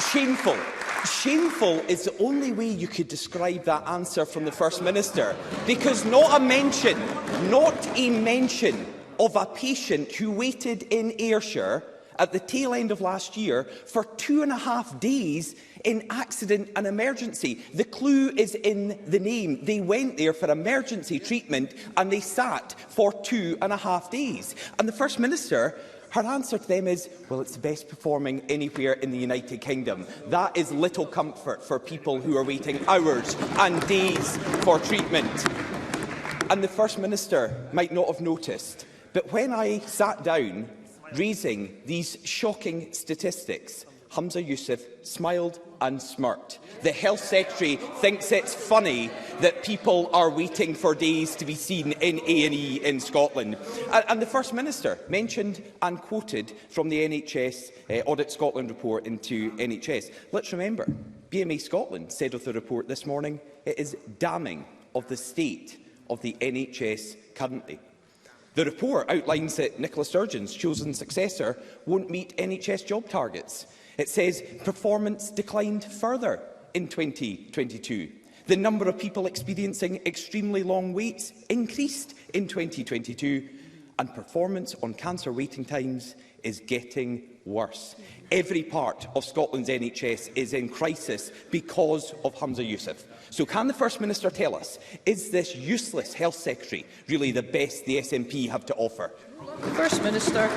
Shameful. Shameful is the only way you could describe that answer from the First Minister, because not a mention of a patient who waited in Ayrshire at the tail end of last year for 2.5 days in accident and emergency. The clue is in the name. They went there for emergency treatment and they sat for 2.5 days. And the First Minister, her answer to them is, well, it's the best performing anywhere in the United Kingdom. That is little comfort for people who are waiting hours and days for treatment. And the First Minister might not have noticed, but when I sat down raising these shocking statistics, Humza Yousaf smiled and smirked. The Health Secretary thinks it's funny that people are waiting for days to be seen in A&E in Scotland. And the First Minister mentioned and quoted from the NHS Audit Scotland report into NHS. Let's remember, BMA Scotland said of the report this morning, it is damning of the state of the NHS currently. The report outlines that Nicola Sturgeon's chosen successor won't meet NHS job targets. It says performance declined further in 2022. The number of people experiencing extremely long waits increased in 2022, and performance on cancer waiting times is getting worse. Every part of Scotland's NHS is in crisis because of Humza Yousaf. So can the First Minister tell us, is this useless Health Secretary really the best the SNP have to offer? First Minister.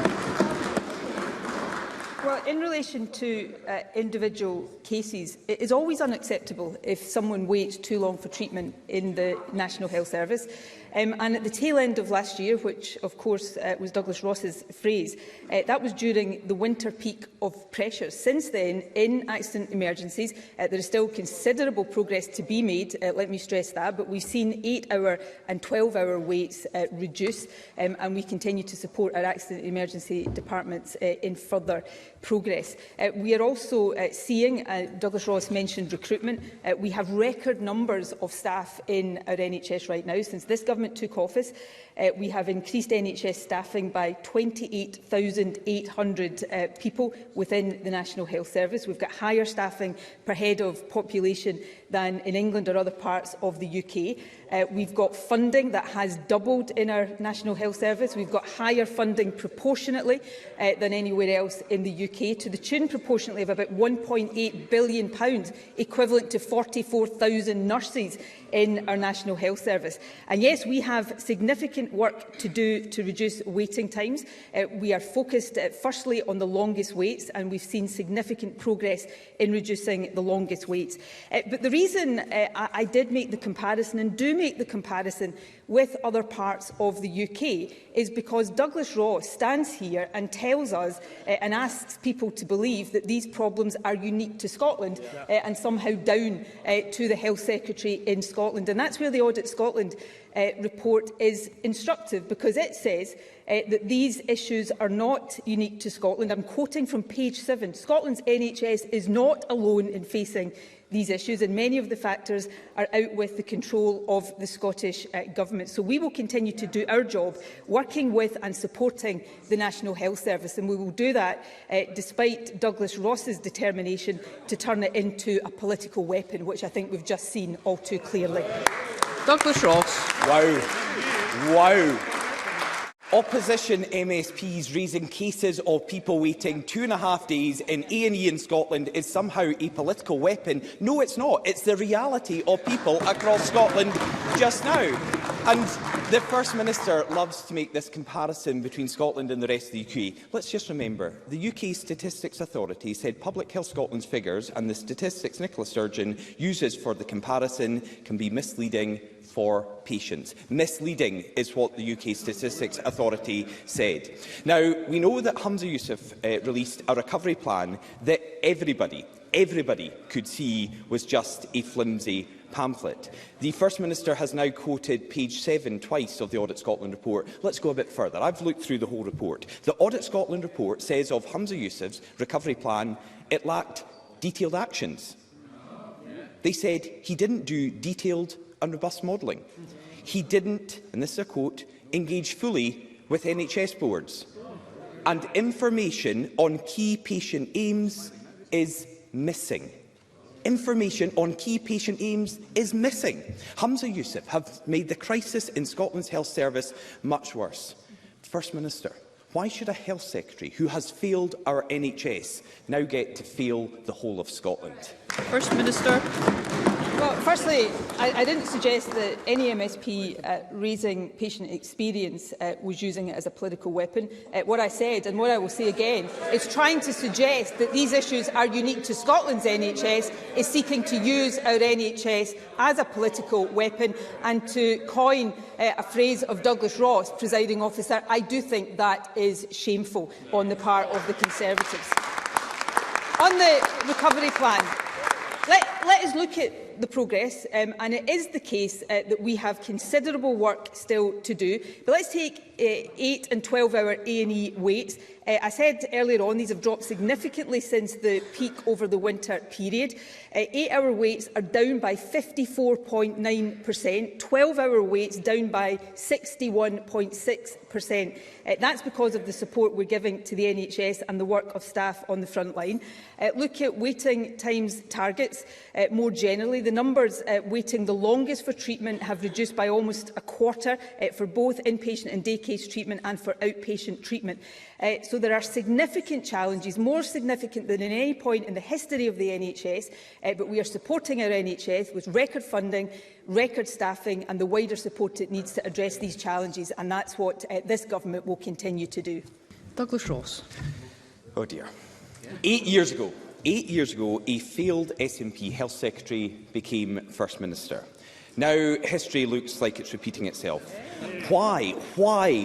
Well, in relation to individual cases, it is always unacceptable if someone waits too long for treatment in the National Health Service. And at the tail end of last year, which of course was Douglas Ross's phrase, that was during the winter peak of pressure. Since then, in accident emergencies, there is still considerable progress to be made, let me stress that, but we've seen 8-hour and 12-hour waits reduce, and we continue to support our accident emergency departments in further progress. We are also seeing, Douglas Ross mentioned recruitment, we have record numbers of staff in our NHS right now. Since this government took office, we have increased NHS staffing by 28,800 people within the National Health Service. We've got higher staffing per head of population than in England or other parts of the UK. We've got funding that has doubled in our National Health Service. We've got higher funding proportionately than anywhere else in the UK, to the tune proportionately of about £1.8 billion, equivalent to 44,000 nurses in our National Health Service. And yes, we have significant work to do to reduce waiting times. We are focused firstly on the longest waits, and we've seen significant progress in reducing the longest waits. But the reason I did make the comparison, and do make the comparison with other parts of the UK, is because Douglas Ross stands here and tells us and asks people to believe that these problems are unique to Scotland and somehow down to the Health Secretary in Scotland. And that's where the Audit Scotland report is instructive, because it says that these issues are not unique to Scotland. I'm quoting from page 7. Scotland's NHS is not alone in facing these issues, and many of the factors are out with the control of the Scottish Government. So we will continue to do our job, working with and supporting the National Health Service, and we will do that despite Douglas Ross's determination to turn it into a political weapon, which I think we've just seen all too clearly. Douglas Ross. Wow. Wow. Opposition MSPs raising cases of people waiting 2.5 days in A&E in Scotland is somehow a political weapon. No, it's not. It's the reality of people across Scotland just now. And the First Minister loves to make this comparison between Scotland and the rest of the UK. Let's just remember, the UK Statistics Authority said Public Health Scotland's figures and the statistics Nicola Sturgeon uses for the comparison can be misleading for patients. Misleading is what the UK Statistics Authority said. Now, we know that Humza Yousaf released a recovery plan that everybody could see was just a flimsy pamphlet. The First Minister has now quoted page 7 twice of the Audit Scotland report. Let's go a bit further. I've looked through the whole report. The Audit Scotland report says of Humza Yousaf's recovery plan, it lacked detailed actions. They said he didn't do detailed and robust modelling. He didn't, and this is a quote, engage fully with NHS boards. And information on key patient aims is missing. Information on key patient aims is missing. Humza Yousaf have made the crisis in Scotland's health service much worse. First Minister, why should a health secretary who has failed our NHS now get to fail the whole of Scotland? First Minister. Well, firstly, I didn't suggest that any MSP raising patient experience was using it as a political weapon. What I said, and what I will say again, is trying to suggest that these issues are unique to Scotland's NHS is seeking to use our NHS as a political weapon. And to coin a phrase of Douglas Ross, presiding officer, I do think that is shameful on the part of the Conservatives. On the recovery plan, let us look at the progress, and it is the case that we have considerable work still to do. But let's take 8 and 12-hour A&E waits. I said earlier on, these have dropped significantly since the peak over the winter period. 8-hour waits are down by 54.9%, 12-hour waits down by 61.6%. That's because of the support we're giving to the NHS and the work of staff on the front line. Look at waiting times targets more generally. The numbers waiting the longest for treatment have reduced by almost a quarter for both inpatient and day case treatment and for outpatient treatment. So there are significant challenges, more significant than at any point in the history of the NHS, but we are supporting our NHS with record funding, record staffing and the wider support it needs to address these challenges, and that's what this government will continue to do. Douglas Ross. Oh dear. 8 years ago, a failed SNP Health Secretary became First Minister. Now, history looks like it's repeating itself. Why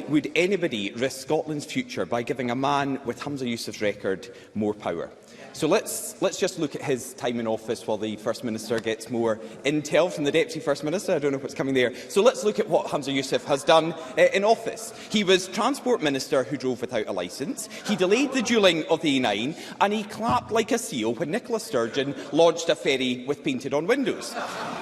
would anybody risk Scotland's future by giving a man with Humza Yousaf's record more power? So let's just look at his time in office while the First Minister gets more intel from the Deputy First Minister. I don't know what's coming there. So let's look at what Humza Yousaf has done in office. He was Transport Minister who drove without a licence. He delayed the dualling of the A9, and he clapped like a seal when Nicola Sturgeon launched a ferry with painted-on windows.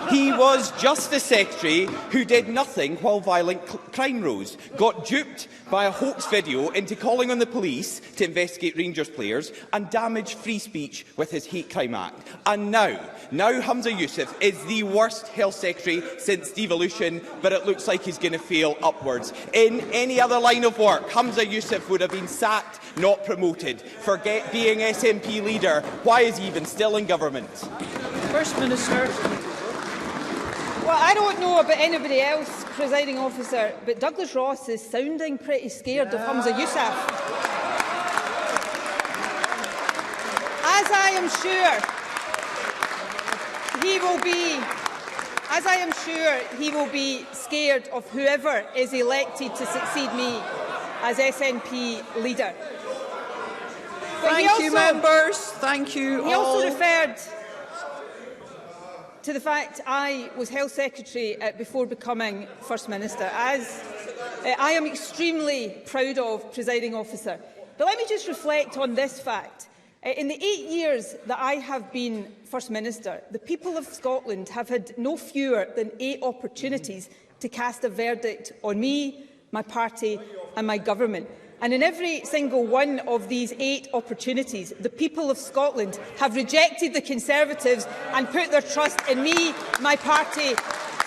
He was Justice Secretary who did nothing while violent crime rose, got duped by a hoax video into calling on the police to investigate Rangers players, and damaged free speech with his Hate Crime Act. And now Humza Yousaf is the worst Health Secretary since devolution, but it looks like he's going to fail upwards. In any other line of work, Humza Yousaf would have been sacked, not promoted. Forget being SNP leader. Why is he even still in government? First Minister. Well, I don't know about anybody else, presiding officer, but Douglas Ross is sounding pretty scared of Humza Yousaf. As I am sure he will be scared of whoever is elected to succeed me as SNP leader. Thank you, members. Thank you all. He also referred to the fact I was Health Secretary before becoming First Minister, as I am extremely proud of, presiding officer. But let me just reflect on this fact. In the 8 years that I have been First Minister, the people of Scotland have had no fewer than 8 opportunities to cast a verdict on me, my party and my government. And in every single one of these 8 opportunities, the people of Scotland have rejected the Conservatives and put their trust in me, my party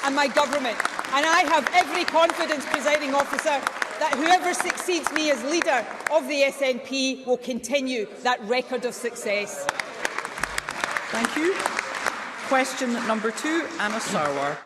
and my government. And I have every confidence, presiding officer, that whoever succeeds me as leader of the SNP will continue that record of success. Thank you. Question number 2, Anna Sarwar.